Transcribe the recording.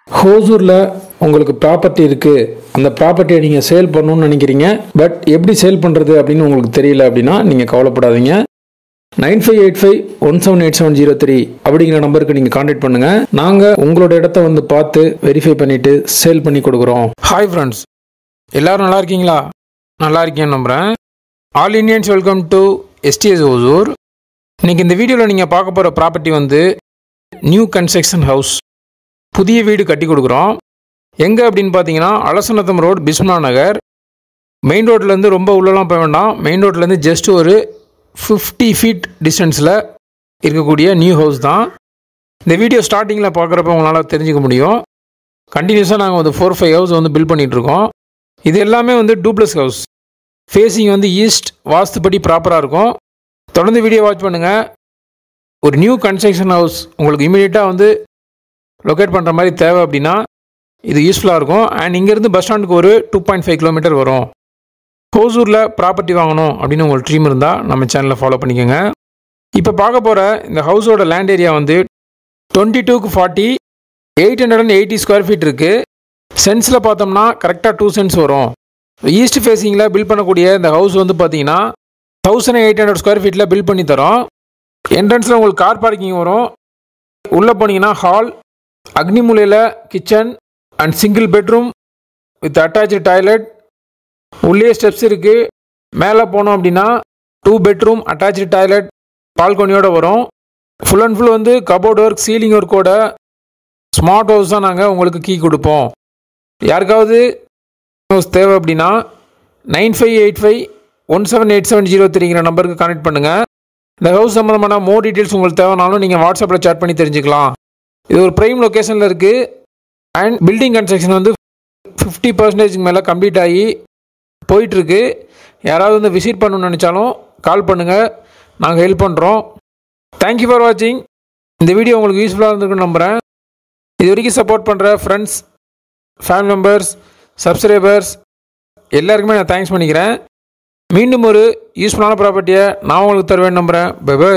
ஹோசூரில் உங்களுக்கு ப்ராப்பர்ட்டி இருக்குது, அந்த ப்ராப்பர்ட்டியை நீங்கள் சேல் பண்ணணும்னு நினைக்கிறீங்க, பட் எப்படி சேல் பண்ணுறது அப்படின்னு உங்களுக்கு தெரியல அப்படின்னா நீங்கள் கவலைப்படாதீங்க. 9585178703 அப்படிங்கிற நம்பருக்கு நீங்கள் கான்டாக்ட் பண்ணுங்கள். நாங்கள் உங்களோட இடத்த வந்து பார்த்து வெரிஃபை பண்ணிவிட்டு சேல் பண்ணி கொடுக்குறோம். ஹாய் ஃப்ரெண்ட்ஸ், எல்லோரும் நல்லா இருக்கீங்களா? நல்லா இருக்கேன்னு நம்புகிறேன். All Indians welcome to SDS Hosur. இன்றைக்கி இந்த வீடியோவில் நீங்கள் பார்க்க போகிற ப்ராப்பர்ட்டி வந்து நியூ கன்ஸ்ட்ரக்ஷன் ஹவுஸ், புதிய வீடு கட்டி கொடுக்குறோம். எங்கே அப்படின்னு பார்த்தீங்கன்னா அலசநத்தம் ரோடு, பிஸ்மிலா நகர். மெயின் ரோட்லேருந்து ரொம்ப உள்ளலாம் போக வேண்டாம். மெயின் ரோட்லேருந்து ஜஸ்ட் ஒரு 50 ஃபீட் டிஸ்டன்ஸில் இருக்கக்கூடிய நியூ ஹவுஸ் தான். இந்த வீடியோ ஸ்டார்டிங்கில் பார்க்குறப்ப உங்களால் தெரிஞ்சுக்க முடியும். கண்டினியூஸாக நாங்கள் வந்து 4-5 ஹவுஸ் வந்து பில்ட் பண்ணிகிட்ருக்கோம். இது எல்லாமே வந்து டூப்ளஸ் ஹவுஸ். ஃபேஸிங் வந்து ஈஸ்ட் வாஸ்துப்படி ப்ராப்பராக இருக்கும். தொடர்ந்து வீடியோ வாட்ச் பண்ணுங்கள். ஒரு நியூ கன்ஸ்ட்ரக்ஷன் ஹவுஸ் உங்களுக்கு இமீடியட்டாக வந்து லொக்கேட் பண்ணுற மாதிரி தேவை அப்படின்னா இது யூஸ்ஃபுல்லாக இருக்கும். அண்ட் இங்கேருந்து பஸ் ஸ்டாண்டுக்கு ஒரு 2.5 கிலோமீட்டர் வரும். ஹோசூரில் ப்ராப்பர்ட்டி வாங்கணும் அப்படின்னு உங்களுக்கு ட்ரீம் இருந்தால் நம்ம சேனலை ஃபாலோ பண்ணிக்கோங்க. இப்போ பார்க்க போகிற இந்த ஹவுஸோட லேண்ட் ஏரியா வந்து 22/40 880 ஸ்கொயர் ஃபீட் இருக்குது. சென்ஸில் பார்த்தோம்னா கரெக்டாக 2 சென்ஸ் வரும். ஈஸ்ட் ஃபேஸிங்கில் பில்ட் பண்ணக்கூடிய இந்த ஹவுஸ் வந்து பார்த்தீங்கன்னா 1800 ஸ்கொயர் ஃபீட்டில் பில்ட் பண்ணி தரோம். என்ட்ரன்ஸில் உங்களுக்கு கார் பார்க்கிங் வரும். உள்ளே போனீங்கன்னா ஹால், அக்னிமூலையில் kitchen and single bedroom with attached toilet. உள்ளே ஸ்டெப்ஸ் இருக்குது. மேலே போனோம் அப்படின்னா 2 பெட்ரூம் அட்டாச்சு டாய்லெட் பால்கனியோடு வரும். ஃபுல் அண்ட் ஃபுல் வந்து கபோர்ட் ஒர்க், சீலிங் ஒர்க்கோட ஸ்மார்ட் ஹவுஸ் தான் நாங்கள் உங்களுக்கு கீ கொடுப்போம். யாருக்காவது ஹவுஸ் தேவை அப்படின்னா 9585178703 நம்பருக்கு கான்டெக்ட் பண்ணுங்கள். இந்த ஹவுஸ் சம்மந்தமான மோர் டீட்டெயில்ஸ் உங்களுக்கு தேவைனாலும் நீங்கள் வாட்ஸ்அப்பில் சேட் பண்ணி தெரிஞ்சுக்கலாம். இது ஒரு ப்ரைம் லொக்கேஷனில் இருக்குது. அண்ட் பில்டிங் கன்ஸ்ட்ரக்ஷன் வந்து 50% மேலே கம்ப்ளீட் ஆகி போயிட்டுருக்கு. யாராவது வந்து விசிட் பண்ணணும்னு நினச்சாலும் கால் பண்ணுங்கள், நாங்கள் ஹெல்ப் பண்ணுறோம். தேங்க்யூ ஃபார் வாட்சிங். இந்த வீடியோ உங்களுக்கு யூஸ்ஃபுல்லாக இருந்திருக்குன்னு நம்புகிறேன். இது வரைக்கும் சப்போர்ட் பண்ணுற ஃப்ரெண்ட்ஸ், ஃபேமிலி மெம்பர்ஸ், சப்ஸ்கிரைபர்ஸ் எல்லாருக்குமே நான் தேங்க்ஸ் பண்ணிக்கிறேன். மீண்டும் ஒரு யூஸ்ஃபுல்லான ப்ராப்பர்ட்டியை நான் உங்களுக்கு தருவேன்னு நம்புகிறேன். Bye by.